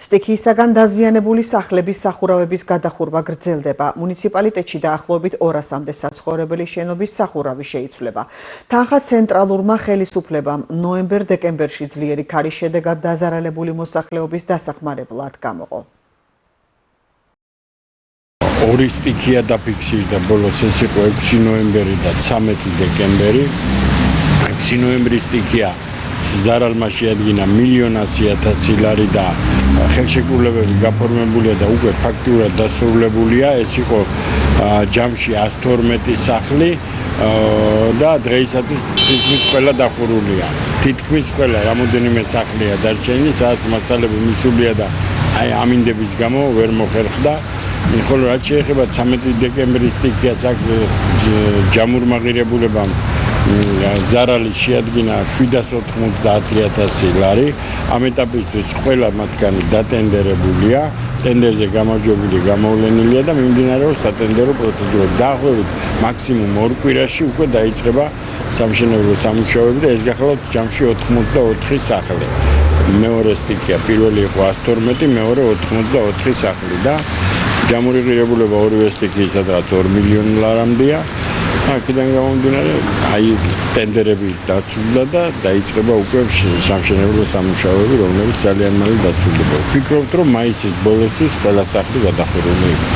სტიქიისაგან დაზიანებული სახლების სახურავების გადახურვა გრძელდება. მუნიციპალიტეტში დაახლოებით 200-მდე საცხოვრებელი შენობის სახურავი შეიცვლება. თანხა ცენტრალურმა ხელისუფლებამ ნოემბერ-დეკემბერში ძლიერი ქარის შედეგად დაზარალებული მოსახლეობის დასახმარებლად გამოყო. ორი სტიქია დაფიქსირდა ბოლოს, ეს იყო 6 ნოემბერი და 13 დეკემბერი. 6 ნოემბრის სტიქია ზარალმა შეადგინა 1,100,000 ლარი და ხელშეკრულებები გაფორმებულია და უკვე ფაქტურად დასრულებულია. ეს იყო ჯამში 112 სახლი და დღეისათვის თითქმის ყველა დახურულია. თითქმის ყველა, რამოდენიმე სახლია დარჩენილი, სადაც მასალები მისულია და აი ამინდების გამო ვერ მოხერხდა. ხოლო რაც შეეხება 13 დეკემბრის სტიქიას, აქ ჯამურმა ღირებულებამ ზარალი შეადგინა 790,000 ლარი. ამ ეტაპისთვის ყველა მათგანი დატენდერებულია, ტენდერზე გამარჯვებული გამოვლენილია და მიმდინარეობს სატენდერო პროცედურა. დაახლოებით მაქსიმუმ 2 კვირაში უკვე დაიწყება სამშენებლო სამუშაოები და ეს გახლავთ ჯამში 84 სახლი. მეორე სტიქია, პირველი იყო 112, მეორე 84 სახლი და ჯამური ღირებულება ორივე სტიქიისადაც 2 მილიონი ლარამდეა. აქედან გამომდინარე, აი ტენდერები დაცულდა და დაიწყება უკვე სამშენებლო სამუშაოები, რომლებიც ძალიან მალე დაცულდება. ვფიქრობთ, რომ მაისის ბოლოსთვის ყველა სახლი გადახურული იქნება.